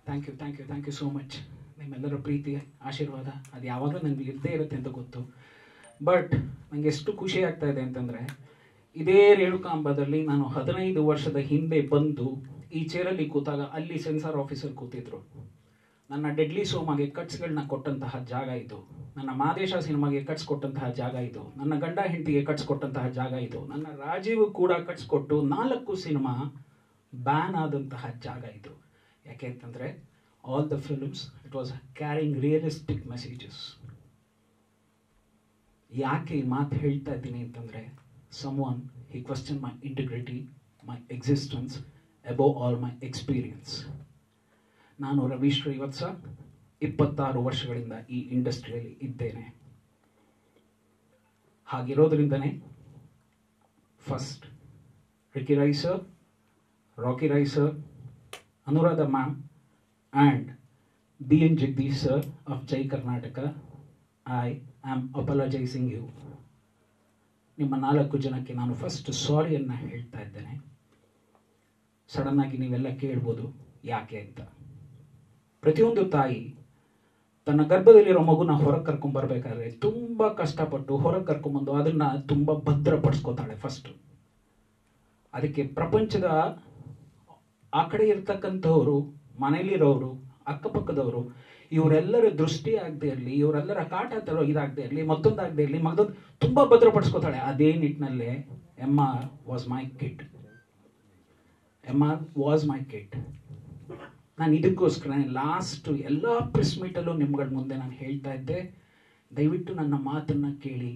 Thank you so much. ನಿಮ್ಮೆಲ್ಲರ ಪ್ರೀತಿ ಆಶೀರ್ವಾದ ಅದು ಯಾವಾಗಲೂ ನನಗೆ ಇದ್ದೇ ಇರುತ್ತೆ ಅಂತ ಗೊತ್ತು. ಬಟ್ ನನಗೆ ಎಷ್ಟು ಖುಷಿ ಆಗ್ತಾ ಇದೆ ಅಂತಂದರೆ, ಇದೇ ರೇಣುಕಾಂಬದಲ್ಲಿ ನಾನು 15 ವರ್ಷದ ಹಿಂದೆ ಬಂದು ಈ ಚೇರಲ್ಲಿ ಕೂತಾಗ ಅಲ್ಲಿ ಸೆನ್ಸಾರ್ ಆಫೀಸರ್ ಕೂತಿದ್ರು. ನನ್ನ ಡೆಡ್ಲಿ ಸೋಮಾಗೆ ಕಟ್ಸ್ಗಳನ್ನ ಕೊಟ್ಟಂತಹ ಜಾಗ ಇದು. ನನ್ನ ಮಾದೇಶ ಸಿನಿಮಾಗೆ ಕಟ್ಸ್ಕೊಟ್ಟಂತಹ ಜಾಗ ಇದು. ನನ್ನ ಗಂಡ ಹೆಂಡತಿಗೆ ಕಟ್ಸ್ಕೊಟ್ಟಂತಹ ಜಾಗ ಇದು. ನನ್ನ ರಾಜೀವ್ ಕೂಡ ಕಟ್ಸ್ಕೊಟ್ಟು 4 ಸಿನಿಮಾ ಬ್ಯಾನ್ ಆದಂತಹ ಜಾಗ ಇದು. ಯಾಕೆ ಅಂತಂದರೆ all the films it was carrying realistic messages. ಯಾಕೆ ಈ ಮಾತು ಹೇಳ್ತಾ ಇದ್ದೀನಿ ಅಂತಂದರೆ, someone he questioned my integrity, my existence, above all my experience. ನಾನು ರವಿ ಶ್ರೀವತ್ಸ 26 ವರ್ಷಗಳಿಂದ ಈ ಇಂಡಸ್ಟ್ರಿಯಲ್ಲಿ ಇದ್ದೇನೆ. ಹಾಗಿರೋದ್ರಿಂದನೇ first Ricky Rai sir, Rocky Rai sir, Anuradha ma'am and BN Jagadish sir of Jai Karnataka, I am apologising you. ನಿಮ್ಮ 4 ಜನಕ್ಕೆ ನಾನು ಫಸ್ಟ್ ಸಾರಿಯನ್ನು ಹೇಳ್ತಾ ಇದ್ದೇನೆ. ಸಡನ್ನಾಗಿ ನೀವೆಲ್ಲ ಕೇಳ್ಬೋದು ಯಾಕೆ ಅಂತ. ಪ್ರತಿಯೊಂದು ತಾಯಿ ತನ್ನ ಗರ್ಭದಲ್ಲಿರೋ ಮಗುನ ಹೊರಗೆ ಕರ್ಕೊಂಬರ್ಬೇಕಾದ್ರೆ ತುಂಬ ಕಷ್ಟಪಟ್ಟು ಹೊರಗೆ ಕರ್ಕೊಂಬಂದು ಅದನ್ನು ತುಂಬ ಭದ್ರಪಡಿಸ್ಕೋತಾಳೆ ಫಸ್ಟು. ಅದಕ್ಕೆ ಪ್ರಪಂಚದ ಆ ಕಡೆ ಇರ್ತಕ್ಕಂಥವ್ರು, ಮನೇಲಿರೋರು, ಅಕ್ಕಪಕ್ಕದವರು, ಇವರೆಲ್ಲರ ದೃಷ್ಟಿ ಆಗದೆ ಇರಲಿ, ಇವರೆಲ್ಲರ ಕಾಟ ತರೋ ಇದಾಗದೆ ಇರಲಿ, ಮತ್ತೊಂದಾಗದೆ ಇರಲಿ, ಮಗದೊಂದು ತುಂಬ ಭದ್ರಪಡಿಸ್ಕೋತಾಳೆ. ಅದೇ ನಿಟ್ಟಿನಲ್ಲೇ ಎಮ್ಮ ವಾಸ್ ಮೈ ಕಿಡ್. ನಾನು ಇದಕ್ಕೋಸ್ಕರ ಲಾಸ್ಟು ಎಲ್ಲ ಪ್ರೆಸ್ ಮೀಟಲ್ಲೂ ನಿಮ್ಗಳ ಮುಂದೆ ನಾನು ಹೇಳ್ತಾ ಇದ್ದೆ, ದಯವಿಟ್ಟು ನನ್ನ ಮಾತನ್ನು ಕೇಳಿ.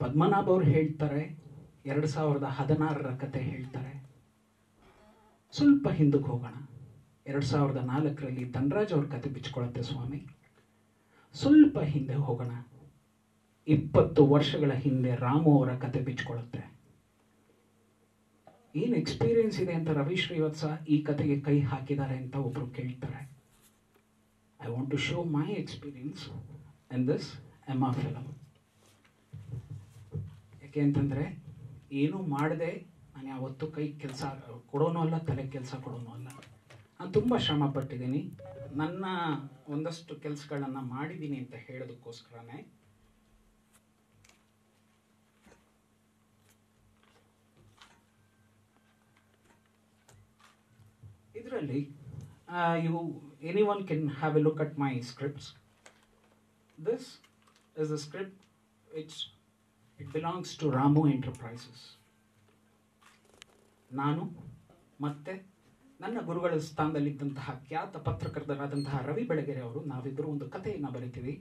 ಪದ್ಮನಾಭ್ ಅವರು ಹೇಳ್ತಾರೆ, 2016ರ ಕತೆ ಹೇಳ್ತಾರೆ. ಸ್ವಲ್ಪ ಹಿಂದಕ್ಕೆ ಹೋಗೋಣ. 2004ರಲ್ಲಿ ಧನರಾಜ್ ಅವ್ರ ಕತೆ ಬಿಚ್ಕೊಳ್ಳುತ್ತೆ ಸ್ವಾಮಿ. ಸ್ವಲ್ಪ ಹಿಂದೆ ಹೋಗೋಣ. 20 ವರ್ಷಗಳ ಹಿಂದೆ ರಾಮು ಅವರ ಕತೆ ಬಿಚ್ಕೊಳ್ಳುತ್ತೆ. ಏನು ಎಕ್ಸ್ಪೀರಿಯನ್ಸ್ ಇದೆ ಅಂತ ರವಿ ಶ್ರೀವತ್ಸ ಈ ಕತೆಗೆ ಕೈ ಹಾಕಿದ್ದಾರೆ ಅಂತ ಒಬ್ರು ಕೇಳ್ತಾರೆ. I want to show my experience in this ಎಮ್ಮ ಫಿಲಮ್. ಯಾಕೆ ಅಂತಂದರೆ, ಏನೂ ಮಾಡದೆ ನಾನು ಯಾವತ್ತೂ ಕೈ ಕೆಲಸ ಕೊಡೋನೂ ಅಲ್ಲ, ತಲೆ ಕೆಲಸ ಕೊಡೋನೂ ಅಲ್ಲ. ನಾನು ತುಂಬ ಶ್ರಮ ಪಟ್ಟಿದ್ದೀನಿ. ನನ್ನ ಒಂದಷ್ಟು ಕೆಲಸಗಳನ್ನು ಮಾಡಿದ್ದೀನಿ ಅಂತ ಹೇಳೋದಕ್ಕೋಸ್ಕರನೇ ಇದರಲ್ಲಿ anyone can have a look at my scripts. This is a script which it belongs to Ramu Enterprises. ನಾನು ಮತ್ತೆ ನನ್ನ ಗುರುಗಳ ಸ್ಥಾನದಲ್ಲಿದ್ದಂತಹ ಖ್ಯಾತ ಪತ್ರಕರ್ತರಾದಂತಹ ರವಿ ಬೆಳಗೆರೆ ಅವರು, ನಾವಿಬ್ಬರು ಒಂದು ಕಥೆಯನ್ನು ಬರಿತೀವಿ.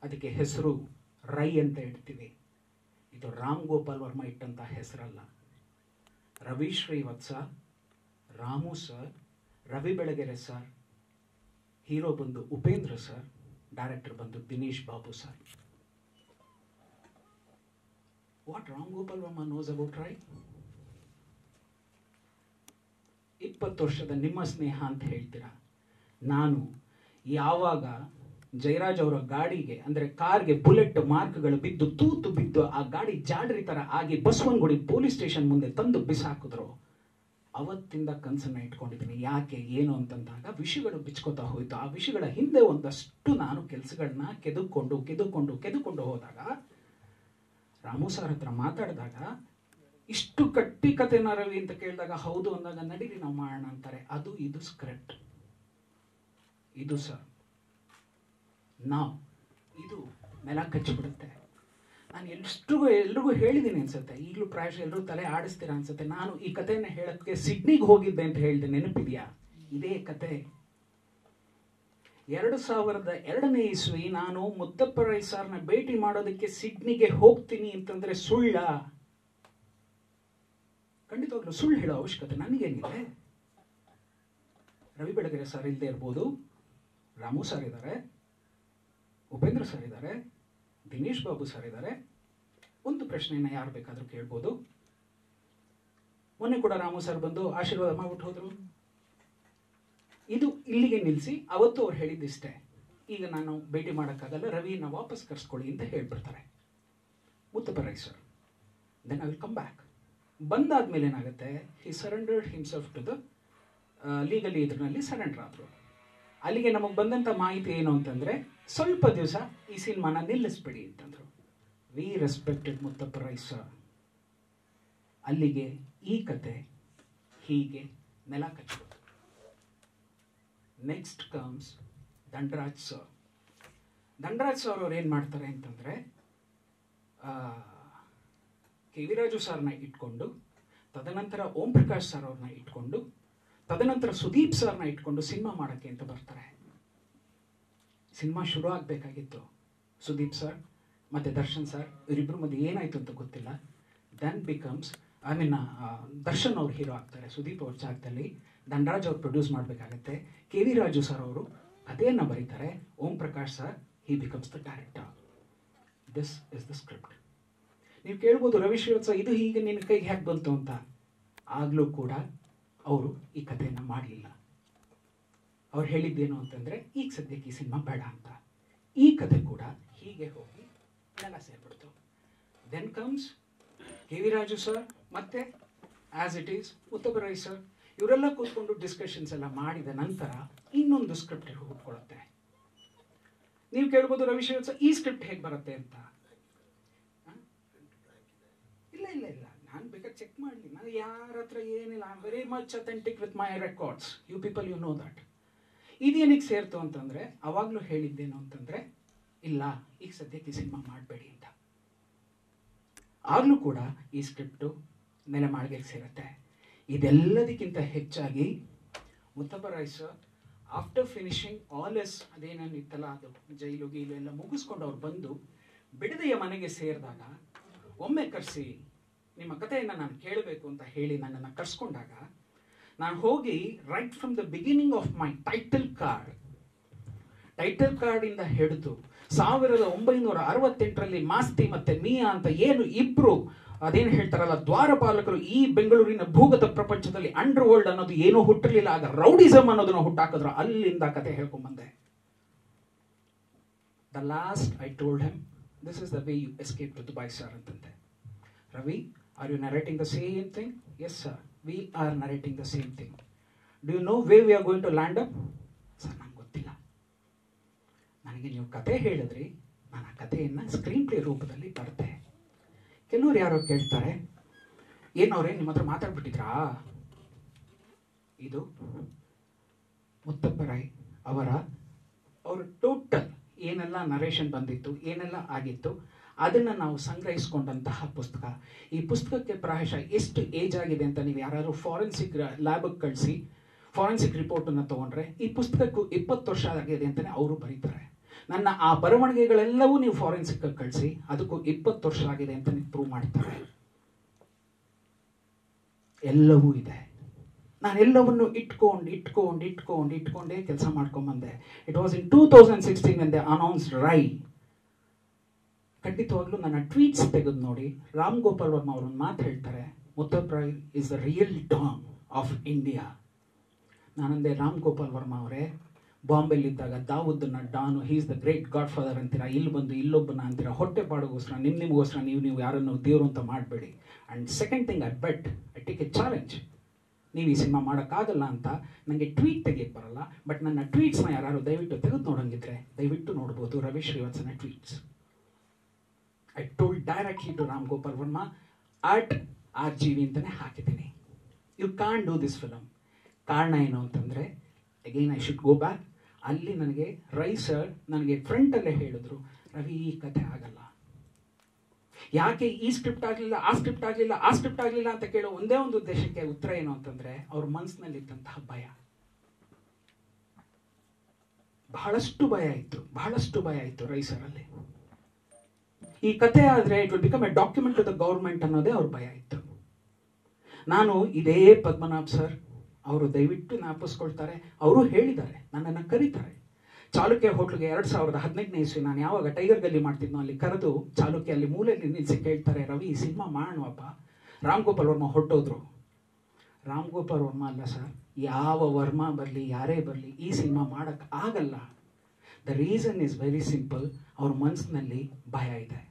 ಅದಕ್ಕೆ ಹೆಸರು ರೈ ಅಂತ ಇಡ್ತೀವಿ. ಇದು ರಾಮ್ ಗೋಪಾಲ್ ವರ್ಮ ಇಟ್ಟಂಥ ಹೆಸರಲ್ಲ. Ravi Srivatsa, Ramu sir, Ravi Belagere sir, hero ಬಂದು ಉಪೇಂದ್ರ ಸರ್, ಡೈರೆಕ್ಟರ್ ಬಂದು Dinesh Babu sir. What Ram Gopal Varma knows about Rai? 20 ವರ್ಷದ ನಿಮ್ಮ ಸ್ನೇಹ ಅಂತ ಹೇಳ್ತೀರಾ. ನಾನು ಯಾವಾಗ ಜಯರಾಜ್ ಅವರ ಗಾಡಿಗೆ, ಅಂದರೆ ಕಾರ್ಗೆ ಬುಲೆಟ್ ಮಾರ್ಕ್ಗಳು ಬಿದ್ದು ತೂತು ಬಿದ್ದು ಆ ಗಾಡಿ ಜಾಡ್ರಿ ಥರ ಆಗಿ ಬಸವನಗುಡಿ ಪೊಲೀಸ್ ಸ್ಟೇಷನ್ ಮುಂದೆ ತಂದು ಬಿಸಾಕಿದ್ರು, ಅವತ್ತಿಂದ ಕನಸನ್ನು ಇಟ್ಕೊಂಡಿದ್ದೀನಿ. ಯಾಕೆ ಏನು ಅಂತಂದಾಗ ವಿಷಯಗಳು ಬಿಚ್ಕೋತಾ ಹೋಯಿತು. ಆ ವಿಷಯಗಳ ಹಿಂದೆ ಒಂದಷ್ಟು ನಾನು ಕೆಲಸಗಳನ್ನ ಕೆದುಕೊಂಡು ಹೋದಾಗ, ರಾಮು ಸರ್ ಹತ್ರ ಮಾತಾಡಿದಾಗ, ಇಷ್ಟು ಕಟ್ಟಿ ಕಥೆನ ರವಿ ಅಂತ ಕೇಳಿದಾಗ ಹೌದು ಅಂದಾಗ, ನಡೀರಿ ನಾವು ಮಾಡೋಣ ಅಂತಾರೆ. ಇದು ಸ್ಕ್ರಿಪ್ಟ್, ಇದು ಸರ್ ಇದು ನೆಲ ಕಚ್ಚಿಬಿಡುತ್ತೆ. ನಾನು ಎಲ್ರಿಗೂ ಹೇಳಿದ್ದೀನಿ ಅನ್ಸುತ್ತೆ, ಈಗಲೂ ಪ್ರಾಯಶಃ ಎಲ್ಲರೂ ತಲೆ ಆಡಿಸ್ತೀರಾ ಅನ್ಸುತ್ತೆ. ನಾನು ಈ ಕಥೆಯನ್ನು ಹೇಳೋಕ್ಕೆ ಸಿಡ್ನಿಗೆ ಹೋಗಿದ್ದೆ ಅಂತ ಹೇಳಿದೆ, ನೆನಪಿದೆಯಾ? ಇದೇ ಕತೆ 2002ನೇ ಇಸ್ವಿ ನಾನು ಮುತ್ತಪ್ಪ ರೈ ಸರ್ನ ಭೇಟಿ ಮಾಡೋದಕ್ಕೆ ಸಿಡ್ನಿಗೆ ಹೋಗ್ತೀನಿ ಅಂತಂದ್ರೆ ಸುಳ್ಳ? ಖಂಡಿತವಾಗ್ಲೂ ಸುಳ್ಳು ಹೇಳೋ ಅವಶ್ಯಕತೆ ನನಗೇನಿದೆ? ರವಿ ಬೆಳಗೆರೆ ಸರ್ ಇಲ್ಲದೆ ಇರ್ಬೋದು, ರಾಮು ಸರ್ ಇದ್ದಾರೆ, ಉಪೇಂದ್ರ ಸರ್ ಇದ್ದಾರೆ, ದಿನೇಶ್ ಬಾಬು ಸರ್ ಇದ್ದಾರೆ. ಒಂದು ಪ್ರಶ್ನೆಯನ್ನು ಯಾರು ಬೇಕಾದರೂ ಕೇಳ್ಬೋದು. ಮೊನ್ನೆ ಕೂಡ ರಾಮು ಸರ್ ಬಂದು ಆಶೀರ್ವಾದ ಮಾಡ್ಬಿಟ್ಟು ಹೋದ್ರು. ಇದು ಇಲ್ಲಿಗೆ ನಿಲ್ಲಿಸಿ, ಅವತ್ತು ಅವ್ರು ಹೇಳಿದ್ದಿಷ್ಟೇ, ಈಗ ನಾನು ಭೇಟಿ ಮಾಡೋಕ್ಕಾಗಲ್ಲ, ರವಿನ ವಾಪಸ್ ಕರ್ಸ್ಕೊಳ್ಳಿ ಅಂತ ಹೇಳ್ಬಿಡ್ತಾರೆ. Muthappa Rai sir, then I will come back. ಬಂದಾದ್ಮೇಲೆ ಏನಾಗುತ್ತೆ, he surrendered himself to the legally ಇದರಲ್ಲಿ ಸರೆಂಡರ್ ಆದರು. ಅಲ್ಲಿಗೆ ನಮಗೆ ಬಂದಂಥ ಮಾಹಿತಿ ಏನು ಅಂತಂದರೆ, ಸ್ವಲ್ಪ ದಿವಸ ಈ ಸಿನಿಮಾನ ನಿಲ್ಲಿಸ್ಬಿಡಿ ಅಂತಂದರು. We respected Muthappa Rai sir. ಅಲ್ಲಿಗೆ ಈ ಕತೆ ಹೀಗೆ ನೆಲ ಕಚ್ಚಿತು. Next comes Dandaraj sir. Dandaraj sir ಅವ್ರು ಏನು ಮಾಡ್ತಾರೆ ಅಂತಂದರೆ, ಕೆ ವಿ ರಾಜು ಸರ್ನ ಇಟ್ಕೊಂಡು, ತದನಂತರ ಓಂ ಪ್ರಕಾಶ್ ಸರ್ ಅವ್ರನ್ನ ಇಟ್ಕೊಂಡು, ತದನಂತರ ಸುದೀಪ್ ಸರ್ನ ಇಟ್ಕೊಂಡು ಸಿನಿಮಾ ಮಾಡೋಕ್ಕೆ ಅಂತ ಬರ್ತಾರೆ. ಸಿನಿಮಾ ಶುರು ಆಗಬೇಕಾಗಿತ್ತು. ಸುದೀಪ್ ಸರ್ ಮತ್ತು ದರ್ಶನ್ ಸರ್ ಇವರಿಬ್ಬರು ಮಧ್ಯೆ ಏನಾಯಿತು ಅಂತ ಗೊತ್ತಿಲ್ಲ. ದೆನ್ ಬಿಕಮ್ಸ್ ದರ್ಶನ್ ಅವ್ರು ಹೀರೋ ಆಗ್ತಾರೆ ಸುದೀಪ್ ಅವ್ರ ಜಾಗದಲ್ಲಿ. ದಂಡರಾಜ್ ಅವ್ರು ಪ್ರೊಡ್ಯೂಸ್ ಮಾಡಬೇಕಾಗತ್ತೆ. ಕೆ ವಿ ರಾಜು ಸರ್ ಅವರು ಕಥೆಯನ್ನು ಬರೀತಾರೆ. Om Prakash sir he becomes the director. This is the script. ನೀವು ಕೇಳ್ಬೋದು, ರವಿ ಶ್ರೀವತ್ಸ ಇದು ಹೀಗೆ ನಿನ್ನ ಕೈಗೆ ಹೇಗೆ ಬಂತು ಅಂತ. ಆಗಲೂ ಕೂಡ ಅವರು ಈ ಕಥೆಯನ್ನು ಮಾಡಲಿಲ್ಲ. ಅವ್ರು ಹೇಳಿದ್ದೇನು ಅಂತಂದರೆ, ಈಗ ಸದ್ಯಕ್ಕೆ ಈ ಸಿನಿಮಾ ಬೇಡ ಅಂತ. ಈ ಕತೆ ಕೂಡ ಹೀಗೆ ಹೋಗಿ ನೆಲ ಸೇರ್ಬಿಡ್ತು. Then comes K V Raju sir ಮತ್ತು as it is Muthappa Rai sir. ಇವರೆಲ್ಲ ಕೂತ್ಕೊಂಡು ಡಿಸ್ಕಷನ್ಸ್ ಎಲ್ಲ ಮಾಡಿದ ನಂತರ ಇನ್ನೊಂದು ಸ್ಕ್ರಿಪ್ಟ್ ಹುಟ್ಕೊಳ್ಳುತ್ತೆ. ನೀವು ಕೇಳ್ಬೋದು, ರವಿ ಶ್ರೀವತ್ಸ ಈ ಸ್ಕ್ರಿಪ್ಟ್ ಹೇಗೆ ಬರುತ್ತೆ ಅಂತ. ಇಲ್ಲ ಇಲ್ಲ ಇಲ್ಲ, ನಾನು ಬೇಕಾದ್ರೆ ಚೆಕ್ ಮಾಡಲಿ. ನಾನು ಯಾರ ಹತ್ರ ಏನಿಲ್ಲ, I am very much authentic with my records. You people you know that. ಇದೇನಿಗೆ ಸೇರ್ತು ಅಂತಂದರೆ, ಅವಾಗಲೂ ಹೇಳಿದ್ದೇನು ಅಂತಂದರೆ, ಇಲ್ಲ ಈಗ ಸದ್ಯಕ್ಕೆ ಈ ಸಿನಿಮಾ ಮಾಡಬೇಡಿ ಅಂತ. ಆಗಲೂ ಕೂಡ ಈ ಸ್ಕ್ರಿಪ್ಟು ನೆಲಮಾಳಿಗೆಗೆ ಸೇರುತ್ತೆ. ಇದೆಲ್ಲದಕ್ಕಿಂತ ಹೆಚ್ಚಾಗಿ Muthappa Rai sir after finishing all ಎಸ್ ಅದೇನೇನು ಇತ್ತಲ್ಲ, ಅದು ಜೈಲು ಗೀಲು ಎಲ್ಲ ಮುಗಿಸ್ಕೊಂಡು ಅವ್ರು ಬಂದು ಬಿಡದೆಯ ಮನೆಗೆ ಸೇರಿದಾಗ, ಒಮ್ಮೆ ಕರೆಸಿ ನಿಮ್ಮ ಕಥೆಯನ್ನು ನಾನು ಕೇಳಬೇಕು ಅಂತ ಹೇಳಿ ನನ್ನನ್ನು ಕರ್ಸ್ಕೊಂಡಾಗ, ನಾನು ಹೋಗಿ right from the beginning of my title ಕಾರ್ಡಿಂದ ಹಿಡಿದು 1968ರಲ್ಲಿ ಮಾಸ್ತಿ ಮತ್ತು ಮಿಯಾ ಅಂತ ಏನು ಇಬ್ರು ಅದೇನು ಹೇಳ್ತಾರಲ್ಲ ದ್ವಾರಪಾಲಕರು ಈ ಬೆಂಗಳೂರಿನ ಭೂಗತ ಪ್ರಪಂಚದಲ್ಲಿ ಅಂಡರ್ ವರ್ಲ್ಡ್ ಅನ್ನೋದು ಏನೂ ಹುಟ್ಟಿರಲಿಲ್ಲ, ಆಗ ರೌಡಿಸಮ್ ಅನ್ನೋದನ್ನ ಹುಟ್ಟಾಕಿದ್ರು. ಅಲ್ಲಿಂದ ಕತೆ ಹೇಳ್ಕೊಂಡ್ಬಂದೆ. The last I told him, this is the way you escape to Dubai sir ಅಂತಂತೆ. Ravi, are you narrating the same thing? Yes sir, we are narrating the same thing. Do you know way we are going to land up? Sir, ನಂಗೆ ಗೊತ್ತಿಲ್ಲ. ನನಗೆ ನೀವು ಕತೆ ಹೇಳಿದ್ರಿ, ನಾನು ಆ ಕಥೆಯನ್ನು ಸ್ಕ್ರೀನ್ ಪ್ಲೇ ರೂಪದಲ್ಲಿ ಬರ್ತೆ. ಕೆಲವರು ಯಾರೋ ಕೇಳ್ತಾರೆ, ಏನವ್ರೆ ನಿಮ್ಮ ಹತ್ರ ಮಾತಾಡ್ಬಿಟ್ಟಿದ್ರಾ? ಇದು ಮುತ್ತಪ್ಪ ರೈ ಅವರ ಟೋಟಲ್ ಏನೆಲ್ಲ ನರೇಷನ್ ಬಂದಿತ್ತು, ಏನೆಲ್ಲ ಆಗಿತ್ತು, ಅದನ್ನು ನಾವು ಸಂಗ್ರಹಿಸ್ಕೊಂಡಂತಹ ಪುಸ್ತಕ. ಈ ಪುಸ್ತಕಕ್ಕೆ ಪ್ರಾಯಶಃ ಎಷ್ಟು ಏಜ್ ಆಗಿದೆ ಅಂತ ನೀವು ಯಾರಾದರೂ ಫಾರೆನ್ಸಿಕ್ ಲ್ಯಾಬಿಗೆ ಕಳಿಸಿ ಫಾರೆನ್ಸಿಕ್ ರಿಪೋರ್ಟನ್ನು ತೊಗೊಂಡ್ರೆ ಈ ಪುಸ್ತಕಕ್ಕೂ 20 ವರ್ಷ ಆಗಿದೆ ಅಂತಲೇ ಅವರು ಬರೀತಾರೆ. ನನ್ನ ಆ ಬರವಣಿಗೆಗಳೆಲ್ಲವೂ ನೀವು ಫಾರೆನ್ಸಿಕ್ ಕಳಿಸಿ, ಅದಕ್ಕೂ 20 ವರ್ಷ ಆಗಿದೆ ಅಂತ ನೀವು ಪ್ರೂವ್ ಮಾಡ್ತಾರೆ. ಎಲ್ಲವೂ ಇದೆ. ನಾನೆಲ್ಲವನ್ನು ಇಟ್ಕೊಂಡೇ ಕೆಲಸ ಮಾಡ್ಕೊಂಬಂದೆ. It was in 2016 when they announced Rai. ಖಂಡಿತವಾಗ್ಲೂ ನನ್ನ ಟ್ವೀಟ್ಸ್ ತೆಗೆದು ನೋಡಿ, ರಾಮ್ ಗೋಪಾಲ್ ವರ್ಮ ಅವರೊಂದು ಮಾತು ಹೇಳ್ತಾರೆ, Muthappa Rai is the real don of India. ನಾನಂದೆ, ರಾಮ್ ಗೋಪಾಲ್ ವರ್ಮ ಅವರೇ, ಬಾಂಬೆಲಿದ್ದಾಗ ದಾವೂದನ್ನ don, he is the great godfather ಅಂತೀರಾ, ಇಲ್ಲಿ ಬಂದು ಇಲ್ಲೊಬ್ಬನ ಅಂತೀರಾ, ಹೊಟ್ಟೆ ಪಾಡಿಗೋಸ್ಕರ ನಿಮಗೋಸ್ಕರ ನೀವು ಯಾರನ್ನು ದೇವರು ಅಂತ ಮಾಡಬೇಡಿ. And second thing, I take A challenge. ನೀವು ಈ ಸಿನಿಮಾ ಮಾಡೋಕ್ಕಾಗಲ್ಲ ಅಂತ ನನಗೆ ಟ್ವೀಟ್ ತೆಗಿಯಕ್ಕೆ ಬರಲ್ಲ, ಬಟ್ ನನ್ನ ಟ್ವೀಟ್ಸ್ನ ಯಾರು ದಯವಿಟ್ಟು ತೆಗೆದು ನೋಡೋಂಗಿದ್ರೆ ದಯವಿಟ್ಟು ನೋಡ್ಬೋದು, ರವಿ ಶ್ರೀವತ್ಸನ tweets. I told directly to Ram Gopal Varma @RGV ಅಂತಲೇ ಹಾಕಿದ್ದೀನಿ, you can do this film. ಕಾರಣ ಏನು ಅಂತಂದರೆ, again I should go back. ಅಲ್ಲಿ ನನಗೆ ರೈ ಸರ್ ನನಗೆ ಫ್ರಂಟಲ್ಲೇ ಹೇಳಿದ್ರು, ರವಿ ಈ ಕಥೆ ಆಗಲ್ಲ. ಯಾಕೆ ಈ ಸ್ಕ್ರಿಪ್ಟ್ ಆಗಲಿಲ್ಲ, ಆ ಸ್ಕ್ರಿಪ್ಟ್ ಆಗಲಿಲ್ಲ ಅಂತ ಕೇಳೋ ಒಂದೇ ಒಂದು ಉದ್ದೇಶಕ್ಕೆ ಉತ್ತರ ಏನು ಅಂತಂದರೆ, ಅವ್ರ ಮನಸ್ಸಿನಲ್ಲಿದ್ದಂತಹ ಭಯ. ಬಹಳಷ್ಟು ಭಯ ಇತ್ತು ರೈ ಸರಲ್ಲಿ. ಈ ಕಥೆ ಆದರೆ it will become a document to the government ಅನ್ನೋದೇ ಅವ್ರ ಭಯ ಇತ್ತು. ನಾನು ಇದೇ ಪದ್ಮನಾಭ್ ಸರ್ ಅವರು ದಯವಿಟ್ಟು ಜ್ಞಾಪಿಸ್ಕೊಳ್ತಾರೆ, ಅವರು ಹೇಳಿದ್ದಾರೆ, ನನ್ನನ್ನು ಕರೀತಾರೆ ಚಾಲುಕ್ಯ ಹೋಟ್ಲಿಗೆ 2015ನೇ ಇಸ್ವಿ ನಾನು ಯಾವಾಗ ಟೈಗರ್ ಗಲ್ಲಿ ಮಾಡ್ತಿದ್ನೋ ಅಲ್ಲಿ ಕರೆದು ಚಾಲುಕ್ಯ ಅಲ್ಲಿ ಮೂಲೆಯಲ್ಲಿ ನಿಲ್ಲಿಸಿ ಕೇಳ್ತಾರೆ, ರವಿ ಈ ಸಿನಿಮಾ ಮಾಡೋಣಪ್ಪ. ರಾಮ್ ಗೋಪಾಲ್ ವರ್ಮ ಹೊರಟೋದ್ರು. ರಾಮ್ ಗೋಪಾಲ್ ವರ್ಮ ಅಲ್ಲ ಸರ್, ಯಾವ ವರ್ಮ ಬರಲಿ ಯಾರೇ ಬರಲಿ ಈ ಸಿನಿಮಾ ಮಾಡೋಕ್ಕೆ ಆಗಲ್ಲ. The reason is very simple, ಅವ್ರ ಮನಸ್ಸಿನಲ್ಲಿ ಭಯ ಇದೆ.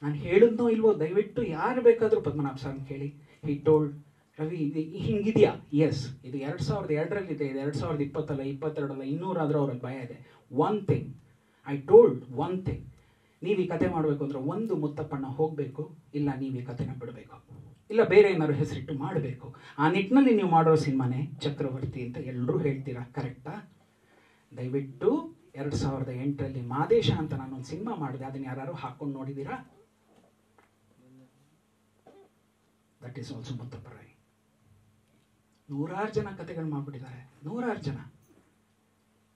ನಾನು ಹೇಳಿದ್ನೋ ಇಲ್ವೋ ದಯವಿಟ್ಟು ಯಾರು ಬೇಕಾದರೂ ಪದ್ಮನಾಭ ಸರ್ ಕೇಳಿ. ಹಿ ಟೋಲ್ಡ್, ರವಿ ಇದು ಹಿಂಗಿದೆಯಾ? ಎಸ್, ಇದು 2002ರಲ್ಲಿದೆ, ಇದು 2020 22 ಇನ್ನೂರಾದರೂ ಅವ್ರಲ್ಲಿ ಭಯ ಇದೆ. One thing I told, one thing, ನೀವು ಈ ಕತೆ ಮಾಡಬೇಕು ಅಂದರೆ ಒಂದು ಮುತ್ತಪ್ಪಣ್ಣ ಹೋಗಬೇಕು, ಇಲ್ಲ ನೀವು ಈ ಕತೆನ ಬಿಡಬೇಕು, ಇಲ್ಲ ಬೇರೆ ಏನಾದ್ರು ಹೆಸರಿಟ್ಟು ಮಾಡಬೇಕು. ಆ ನಿಟ್ಟಿನಲ್ಲಿ ನೀವು ಮಾಡೋ ಸಿನಿಮಾನೇ ಚಕ್ರವರ್ತಿ ಅಂತ ಎಲ್ಲರೂ ಹೇಳ್ತೀರಾ, ಕರೆಕ್ಟಾ? ದಯವಿಟ್ಟು 2008ರಲ್ಲಿ ಮಾದೇಶ ಅಂತ ನಾನೊಂದು ಸಿನಿಮಾ ಮಾಡಿದೆ, ಅದನ್ನು ಯಾರು ಹಾಕ್ಕೊಂಡು ನೋಡಿದ್ದೀರಾ? That is also Muthappa Rai. 100 ಜನ ಕತೆಗಳು ಮಾಡಿಬಿಟ್ಟಿದ್ದಾರೆ, 100 ಜನ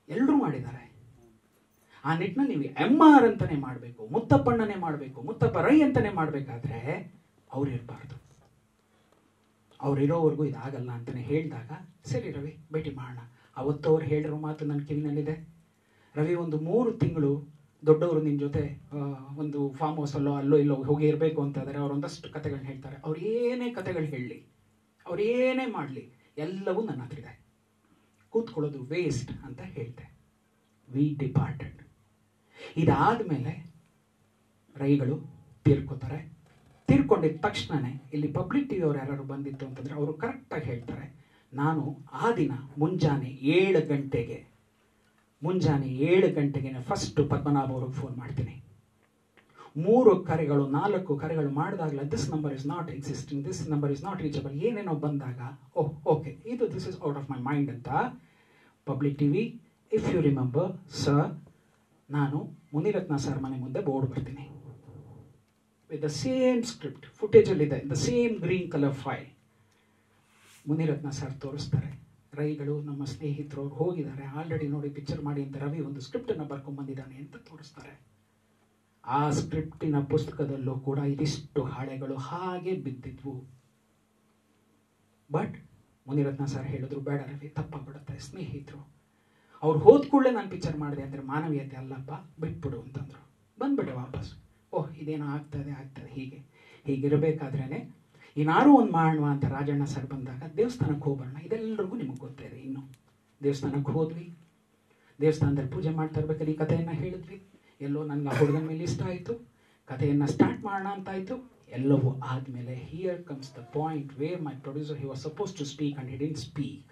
ಎಲ್ಲರೂ ಮಾಡಿದ್ದಾರೆ. ಆ ನಿಟ್ಟಿನಲ್ಲಿ ನೀವು MR ಅಂತಾನೆ ಮಾಡಬೇಕು, ಮುತ್ತಪ್ಪಣ್ಣನೇ ಮಾಡಬೇಕು, ಮುತ್ತಪ್ಪ ರೈ ಅಂತಾನೆ ಮಾಡಬೇಕಾದ್ರೆ ಅವ್ರು ಇರಬಾರ್ದು. ಅವ್ರಿರೋವರೆಗೂ ಇದಾಗಲ್ಲ ಅಂತಾನೆ ಹೇಳಿದಾಗ, ಸರಿ ರವಿ ಭೇಟಿ ಮಾಡೋಣ. ಅವತ್ತು ಅವ್ರು ಹೇಳಿರೋ ಮಾತು ನನ್ನ ಕಿವಿನಲ್ಲಿದೆ. ರವಿ, ಒಂದು 3 ತಿಂಗಳು ದೊಡ್ಡವರು ನಿನ್ನ ಜೊತೆ ಒಂದು ಫಾರ್ಮ್ ಹೌಸಲ್ಲೋ ಅಲ್ಲೋ ಇಲ್ಲೋ ಹೋಗಿ ಇರಬೇಕು ಅಂತಾದರೆ ಅವ್ರು ಒಂದಷ್ಟು ಕತೆಗಳನ್ನ ಹೇಳ್ತಾರೆ. ಅವ್ರು ಏನೇ ಕತೆಗಳು ಹೇಳಲಿ, ಅವ್ರು ಏನೇ ಮಾಡಲಿ, ಎಲ್ಲವೂ ನನ್ನ ಹತ್ರ ಇದೆ, ಕೂತ್ಕೊಳ್ಳೋದು ವೇಸ್ಟ್ ಅಂತ ಹೇಳ್ತೆ. We departed. ಇದಾದಮೇಲೆ ರೈಗಳು ತೀರ್ಕೋತಾರೆ. ತೀರ್ಕೊಂಡಿದ್ದ ತಕ್ಷಣವೇ ಇಲ್ಲಿ ಪಬ್ಲಿಕ್ ಟಿವಿ ಅವ್ರು ಯಾರು ಬಂದಿತ್ತು ಅಂತಂದರೆ ಅವರು ಕರೆಕ್ಟಾಗಿ ಹೇಳ್ತಾರೆ, ನಾನು ಆ ದಿನ ಮುಂಜಾನೆ 7 ಗಂಟೆಗೆ ಫಸ್ಟು ಪದ್ಮನಾಭ ಅವ್ರಿಗೆ ಫೋನ್ ಮಾಡ್ತೀನಿ. 3 ಕರೆಗಳು 4 ಕರೆಗಳು ಮಾಡಿದಾಗಲ this number is not existing, this number is not reachable, ಏನೇನೋ ಬಂದಾಗ ಓಹ್ ಓಕೆ ಇದು this is out of my mind ಅಂತ Public TV, if you remember sir, ನಾನು ಮುನಿರತ್ನ ಸರ್ ಮನೆ ಮುಂದೆ ಬೋರ್ಡ್ ಬರ್ತೀನಿ ವಿತ್ ದ ಸೇಮ್ ಸ್ಕ್ರಿಪ್ಟ್, ಫುಟೇಜಲ್ಲಿದೆ, the same green colour file. Munirathna sir ತೋರಿಸ್ತಾರೆ, ರೈಗಳು ನಮ್ಮ ಸ್ನೇಹಿತರು ಅವ್ರು ಹೋಗಿದ್ದಾರೆ, ಆಲ್ರೆಡಿ ನೋಡಿ ಪಿಕ್ಚರ್ ಮಾಡಿ ಅಂತ ರವಿ ಒಂದು ಸ್ಕ್ರಿಪ್ಟನ್ನು ಬರ್ಕೊಂಡ್ಬಂದಿದ್ದಾನೆ ಅಂತ ತೋರಿಸ್ತಾರೆ. ಆ ಸ್ಕ್ರಿಪ್ಟಿನ ಪುಸ್ತಕದಲ್ಲೂ ಕೂಡ ಇದಿಷ್ಟು ಹಾಳೆಗಳು ಹಾಗೆ ಬಿದ್ದಿದ್ವು. ಬಟ್ ಮುನಿರತ್ನ ಸರ್ ಹೇಳಿದ್ರು, ಬೇಡ ರವಿ ತಪ್ಪಾಗ್ಬಿಡುತ್ತೆ, ಸ್ನೇಹಿತರು ಅವ್ರು ಹೋದ ಕೂಡಲೇ ನಾನು ಪಿಕ್ಚರ್ ಮಾಡಿದೆ ಅಂದರೆ ಮಾನವೀಯತೆ ಅಲ್ಲಪ್ಪ, ಬಿಟ್ಬಿಡು ಅಂತಂದರು. ಬಂದ್ಬಿಟ್ಟೆ ವಾಪಸ್. ಓಹ್ ಇದೇನೋ ಆಗ್ತದೆ ಹೀಗಿರಬೇಕಾದ್ರೇ ಏನಾರು ಒಂದು ಮಾಡೋಣ ಅಂತ ರಾಜಣ್ಣ ಸರ್ ಬಂದಾಗ ದೇವಸ್ಥಾನಕ್ಕೆ ಹೋಗೋಣ, ಇದೆಲ್ಲರಿಗೂ ನಿಮಗೆ ಗೊತ್ತಿದೆ. ಇನ್ನು ದೇವಸ್ಥಾನಕ್ಕೆ ಹೋದ್ವಿ, ದೇವಸ್ಥಾನದಲ್ಲಿ ಪೂಜೆ ಮಾಡ್ತಾ ಇರ್ಬೇಕಾದ್ರೆ ಈ ಕಥೆಯನ್ನು ಹೇಳಿದ್ವಿ. ಎಲ್ಲೋ ನನಗೆ ಆ ಹುಡುಗನ ಮೇಲೆ ಇಷ್ಟ ಆಯಿತು, ಕಥೆಯನ್ನು ಸ್ಟಾರ್ಟ್ ಮಾಡೋಣ ಅಂತಾಯಿತು. ಎಲ್ಲವೂ ಆದಮೇಲೆ here comes the point where my producer he was suppose to speak and he didn't speak.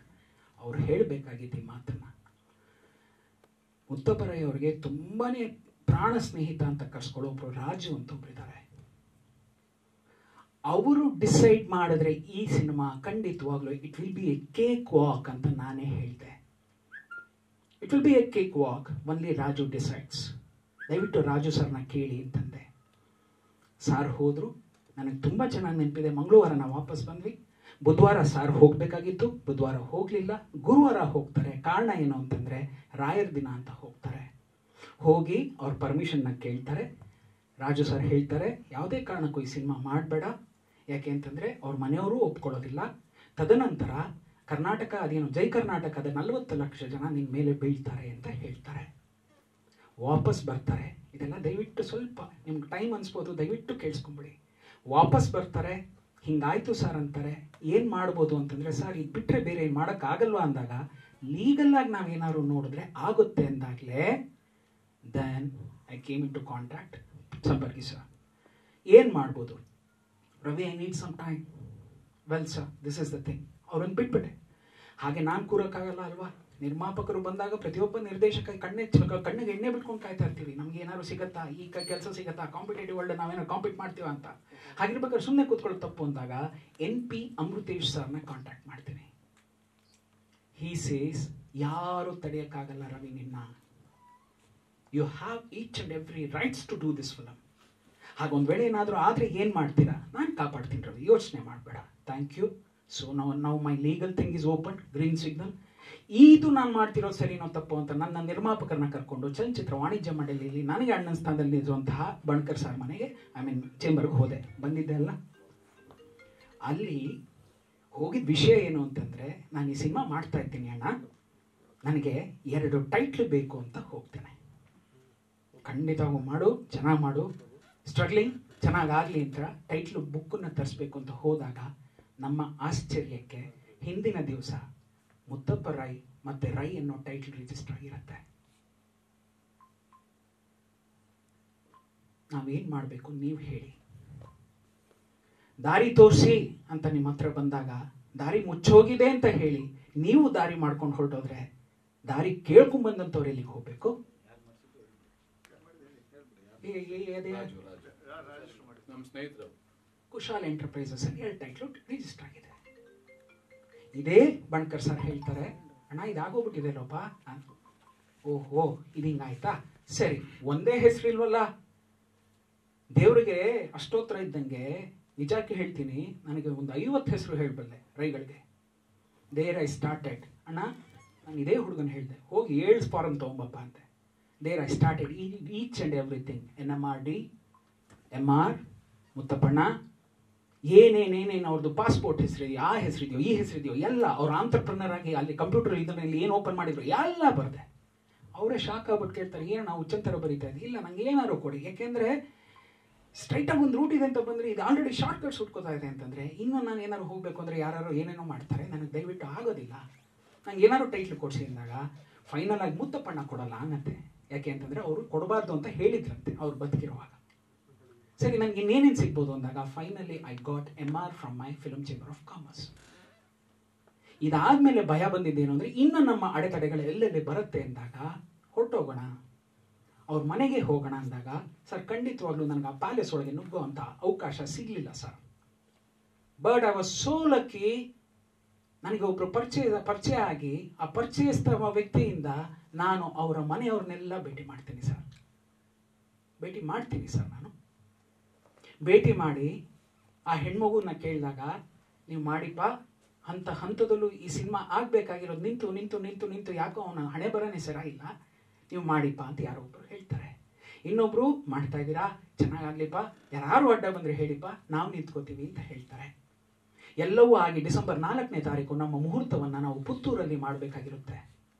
ಅವ್ರು ಹೇಳಬೇಕಾಗಿದ್ದ ಈ ಮಾತನ್ನು. ಮುತ್ತಪ್ಪ ರೈ ಅವರಿಗೆ ತುಂಬಾ ಪ್ರಾಣ ಸ್ನೇಹಿತ ಅಂತ ಕರ್ಸ್ಕೊಳ್ಳೋ ಒಬ್ಬರು ರಾಜು ಅಂತ ಒಬ್ಬರಿದ್ದಾರೆ. ಅವರು ಡಿಸೈಡ್ ಮಾಡಿದ್ರೆ ಈ ಸಿನಿಮಾ ಖಂಡಿತವಾಗ್ಲೂ it will be A cake walk ಅಂತ ನಾನೇ ಹೇಳಿದೆ. It will be A cake walk, only Raju decides. ದಯವಿಟ್ಟು ರಾಜು ಸರ್ನ ಕೇಳಿ ಅಂತಂದೆ. ಸಾರ್ ಹೋದರು. ನನಗೆ ತುಂಬ ಚೆನ್ನಾಗಿ ನೆನಪಿದೆ. ಮಂಗಳವಾರ ನಾವು ವಾಪಸ್ ಬಂದ್ವಿ. ಬುಧವಾರ ಸಾರ್ ಹೋಗಬೇಕಾಗಿತ್ತು, ಬುಧವಾರ ಹೋಗಲಿಲ್ಲ, ಗುರುವಾರ ಹೋಗ್ತಾರೆ. ಕಾರಣ ಏನು ಅಂತಂದರೆ ರಾಯರ ದಿನ ಅಂತ ಹೋಗ್ತಾರೆ. ಹೋಗಿ ಅವ್ರ ಪರ್ಮಿಷನ್ನ ಕೇಳ್ತಾರೆ. ರಾಜು ಸರ್ ಹೇಳ್ತಾರೆ, ಯಾವುದೇ ಕಾರಣಕ್ಕೂ ಈ ಸಿನಿಮಾ ಮಾಡಬೇಡ, ಯಾಕೆ ಅಂತಂದರೆ ಅವ್ರ ಮನೆಯವರು ಒಪ್ಕೊಳ್ಳೋದಿಲ್ಲ. ತದನಂತರ ಕರ್ನಾಟಕ ಅದೇನು ಜೈ ಕರ್ನಾಟಕದ 40 ಲಕ್ಷ ಜನ ನಿಮ್ಮ ಮೇಲೆ ಬೀಳ್ತಾರೆ ಅಂತ ಹೇಳ್ತಾರೆ. ವಾಪಸ್ ಬರ್ತಾರೆ. ಇದೆಲ್ಲ ದಯವಿಟ್ಟು ಸ್ವಲ್ಪ ನಿಮ್ಗೆ ಟೈಮ್ ಅನಿಸ್ಬೋದು, ದಯವಿಟ್ಟು ಕೇಳಿಸ್ಕೊಂಬಿಡಿ. ವಾಪಸ್ ಬರ್ತಾರೆ. ಹಿಂಗಾಯ್ತು ಸರ್ ಅಂತಾರೆ. ಏನು ಮಾಡ್ಬೋದು ಅಂತಂದರೆ, ಸರ್ ಇದು ಬಿಟ್ಟರೆ ಬೇರೆ ಏನು ಮಾಡೋಕ್ಕಾಗಲ್ವಾ ಅಂದಾಗ, ಲೀಗಲ್ಲಾಗಿ ನಾವೇನಾದ್ರು ನೋಡಿದ್ರೆ ಆಗುತ್ತೆ ಅಂದಾಗಲೇ then I came into contact ಸಂಪರ್ಕಿ ಸರ್. ಏನು ಮಾಡ್ಬೋದು Ravi, I need some time. Well sir, this is the thing. ಅವ್ರನ್ನ ಬಿಟ್ಬಿಟ್ಟೆ. ಹಾಗೆ ನಾನು ಕೂರೋಕ್ಕಾಗಲ್ಲ ಅಲ್ವಾ. ನಿರ್ಮಾಪಕರು ಬಂದಾಗ ಪ್ರತಿಯೊಬ್ಬ ನಿರ್ದೇಶಕ ಕಣ್ಣಿಗೆ ಎಣ್ಣೆ ಬಿಟ್ಕೊಂಡು ಕಾಯ್ತಾ ಇರ್ತೀವಿ, ನಮ್ಗೆ ಏನಾದ್ರು ಸಿಗತ್ತಾ, ಈ ಕೆಲಸ ಸಿಗತ್ತಾ, ಕಾಂಪಿಟೇಟಿವ್ ವರ್ಲ್ಡ್ ನಾವೇನೋ ಕಾಂಪೀಟ್ ಮಾಡ್ತೀವ ಅಂತ. ಹಾಗಿರ್ಬೇಕಾದ್ರೆ ಸುಮ್ಮನೆ ಕೂತ್ಕೊಳ್ಳೋ ತಪ್ಪು ಅಂದಾಗ NP ಅಮೃತೇಶ್ ಸರ್ನ ಕಾಂಟ್ಯಾಕ್ಟ್ ಮಾಡ್ತೀನಿ. ಹೀ ಸೇಸ್, ಯಾರು ತಡೆಯೋಕ್ಕಾಗಲ್ಲ ರವಿ ನಿನ್ನ, you have each and every rights to do this film. ಹಾಗೊಂದು ವೇಳೆ ಏನಾದರೂ ಆದರೆ ಏನು ಮಾಡ್ತೀರಾ, ನಾನು ಕಾಪಾಡ್ತೀನಿ ರವಿ, ಯೋಚನೆ ಮಾಡಬೇಡ. Thank you. ಸೊ ನಾವು my legal thing is open, green signal. ಇದು ನಾನು ಮಾಡ್ತಿರೋದು ಸರಿನೋ ತಪ್ಪು ಅಂತ ನನ್ನ ನಿರ್ಮಾಪಕರನ್ನ ಕರ್ಕೊಂಡು ಚಲನಚಿತ್ರ ವಾಣಿಜ್ಯ ಮಂಡಳಿಯಲ್ಲಿ ನನಗೆ ಅಣ್ಣನ ಸ್ಥಾನದಲ್ಲಿ ಇರುವಂತಹ ಬಣ್ಕರ್ ಸರ್ ಮನೆಗೆ ಚೇಂಬರ್ಗೆ ಹೋದೆ. ಬಂದಿದ್ದೆ ಅಲ್ಲ, ಅಲ್ಲಿ ಹೋಗಿದ್ದ ವಿಷಯ ಏನು ಅಂತಂದರೆ, ನಾನು ಈ ಸಿನಿಮಾ ಮಾಡ್ತಾ ಇದ್ದೀನಿ ಅಣ್ಣ, ನನಗೆ 2 ಟೈಟ್ಲ್ ಬೇಕು ಅಂತ ಹೋಗ್ತೇನೆ. ಖಂಡಿತವಾಗೂ ಮಾಡು, ಚೆನ್ನಾಗಿ ಮಾಡು, ಸ್ಟ್ರಗ್ಲಿಂಗ್ ಚೆನ್ನಾಗಾಗಲಿ ಅಂತ ಟೈಟ್ಲು ಬುಕ್ಕನ್ನು ತರಿಸ್ಬೇಕು ಅಂತ ಹೋದಾಗ ನಮ್ಮ ಆಶ್ಚರ್ಯಕ್ಕೆ ಹಿಂದಿನ ದಿವಸ ಮುತ್ತಪ್ಪ ರೈ ಮತ್ತು ರೈ ಅನ್ನೋ ಟೈಟ್ಲ್ ರಿಜಿಸ್ಟರ್ ಆಗಿರುತ್ತೆ. ನಾವೇನು ಮಾಡಬೇಕು ನೀವು ಹೇಳಿ. ದಾರಿ ತೋರಿಸಿ ಅಂತ ನಿಮ್ಮ ಹತ್ರ ಬಂದಾಗ ದಾರಿ ಮುಚ್ಚೋಗಿದೆ ಅಂತ ಹೇಳಿ ನೀವು ದಾರಿ ಮಾಡ್ಕೊಂಡು ಹೊರಟೋದ್ರೆ ದಾರಿ ಕೇಳ್ಕೊಂಡ್ಬಂದಂಥವ್ರು ಎಲ್ಲಿಗೆ ಹೋಗ್ಬೇಕು? ಕುಶಾಲ್ ಎಂಟರ್ಪ್ರೈಸಸ್ ಅಲ್ಲಿ 2 ಟೈಟ್ಲು ರಿಜಿಸ್ಟರ್ ಆಗಿದೆ. ಇದೇ ಬಣ್ಕರ್ ಸರ್ ಹೇಳ್ತಾರೆ, ಅಣ್ಣ ಇದಾಗೋಗ್ಬಿಟ್ಟಿದೆ ಲೋಪ. ಓಹೋ, ಇದು ಹಿಂಗಾಯ್ತಾ, ಸರಿ. ಒಂದೇ ಹೆಸರು ಇಲ್ವಲ್ಲ ದೇವರಿಗೆ ಅಷ್ಟೋತ್ತರ ಇದ್ದಂಗೆ. ನಿಜಕ್ಕೆ ಹೇಳ್ತೀನಿ, ನನಗೆ ಒಂದು 50 ಹೆಸರು ಹೇಳಬಲ್ಲೆ ರೈಗಳಿಗೆ. There I started. ಅಣ್ಣ ನಾನು ಇದೇ ಹುಡುಗನ ಹೇಳಿದೆ, ಹೋಗಿ 7 ಫಾರಮ್ ತೊಗೊಂಬಪ್ಪ ಅಂತೆ. There I started each and everything. NMRD, MR, ಮುತ್ತಪ್ಪಣ್ಣ, ಏನೇನೇನೇನು ಅವ್ರದ್ದು ಪಾಸ್ಪೋರ್ಟ್ ಹೆಸರಿದೆಯೋ, ಆ ಹೆಸರಿದೆಯೋ, ಈ ಹೆಸರಿದೆಯೋ ಎಲ್ಲ ಅವ್ರ ಆಂಟ್ರಪ್ರನರ್ ಆಗಿ ಅಲ್ಲಿ ಕಂಪ್ಯೂಟರ್ ಇದರಲ್ಲಿ ಏನು ಓಪನ್ ಮಾಡಿದ್ರು ಎಲ್ಲ ಬರ್ದೆ. ಅವರೇ ಶಾಕ್ ಆಗ್ಬಿಟ್ಟು ಕೇಳ್ತಾರೆ, ಏನು ನಾವು ಉಚ್ಚಂತರ ಬರೀತಾ ಇದ್ದೀವಿ? ಇಲ್ಲ, ನಂಗೆ ಏನಾದ್ರು ಕೊಡಿ. ಯಾಕೆಂದರೆ ಸ್ಟ್ರೈಟಾಗಿ ಒಂದು ರೂಟ್ ಇದೆ ಅಂತ ಬಂದರೆ ಇದು ಆಲ್ರೆಡಿ ಶಾರ್ಟ್ ಕಟ್ಸ್ ಹುಡ್ಕೋತಾ ಇದೆ ಅಂತಂದರೆ ಇನ್ನು ನಾನು ಏನಾದ್ರು ಹೋಗಬೇಕು ಅಂದರೆ ಯಾರು ಏನೇನೋ ಮಾಡ್ತಾರೆ, ನನಗೆ ದಯವಿಟ್ಟು ಆಗೋದಿಲ್ಲ. ನಂಗೆ ಏನಾದ್ರು ಟೈಟ್ಲ್ ಕೊಡಿಸಿ ಅಂದಾಗ ಫೈನಲ್ ಆಗಿ ಮುತ್ತಪ್ಪಣ್ಣ ಕೊಡಲ್ಲ ಅನ್ನತ್ತೆ. ಯಾಕೆ ಅಂತಂದರೆ ಅವರು ಕೊಡಬಾರ್ದು ಅಂತ ಹೇಳಿದ್ರಂತೆ ಅವ್ರು ಬದುಕಿರುವಾಗ. ಸರಿ, ನನಗೆ ಇನ್ನೇನೇನು ಸಿಗ್ಬೋದು ಅಂದಾಗ finally I got MR from my film chamber of commerce. ಇದಾದಮೇಲೆ ಭಯ ಬಂದಿದ್ದೇನು ಅಂದರೆ ಇನ್ನು ನಮ್ಮ ಅಡೆತಡೆಗಳು ಎಲ್ಲೆಲ್ಲಿ ಬರುತ್ತೆ ಅಂದಾಗ ಹೊರಟೋಗೋಣ, ಅವ್ರ ಮನೆಗೆ ಹೋಗೋಣ ಅಂದಾಗ ಸರ್ ಖಂಡಿತವಾಗ್ಲೂ ನನಗೆ ಆ ಪ್ಯಾಲೇಸ್ ಒಳಗೆ ನುಗ್ಗುವಂಥ ಅವಕಾಶ ಸಿಗಲಿಲ್ಲ sir. But I was so lucky, ನನಗೆ ಒಬ್ಬರು ಪರಿಚಯ ಆಗಿ ಆ ಪರಿಚಯಸ್ಥ ವ್ಯಕ್ತಿಯಿಂದ ನಾನು ಅವರ ಮನೆಯವ್ರನ್ನೆಲ್ಲ ಭೇಟಿ ಮಾಡ್ತೀನಿ ಸರ್. ನಾನು ಭೇಟಿ ಮಾಡಿ ಆ ಹೆಣ್ಮಗುನ ಕೇಳಿದಾಗ, ನೀವು ಮಾಡಿಪ್ಪ, ಹಂತದಲ್ಲೂ ಈ ಸಿನಿಮಾ ಆಗಬೇಕಾಗಿರೋದು ನಿಂತು ನಿಂತು ನಿಂತು ನಿಂತು ಯಾಕೋ ಅವನ ಹಣೆ ಬರನೇ ಸರಿಯಿಲ್ಲ, ನೀವು ಮಾಡಿಪ್ಪ ಅಂತ ಯಾರೋ ಒಬ್ಬರು ಹೇಳ್ತಾರೆ. ಇನ್ನೊಬ್ರು ಮಾಡ್ತಾ ಇದ್ದೀರಾ, ಚೆನ್ನಾಗಾಗ್ಲಿಪ್ಪ, ಯಾರು ಅಡ್ಡ ಬಂದರೆ ಹೇಳಿಪ್ಪ, ನಾವು ನಿಂತ್ಕೋತೀವಿ ಅಂತ ಹೇಳ್ತಾರೆ. ಎಲ್ಲವೂ ಆಗಿ ಡಿಸೆಂಬರ್ 4ನೇ ತಾರೀಕು ನಮ್ಮ ಮುಹೂರ್ತವನ್ನು ನಾವು ಪುತ್ತೂರಲ್ಲಿ ಮಾಡಬೇಕಾಗಿರುತ್ತೆ.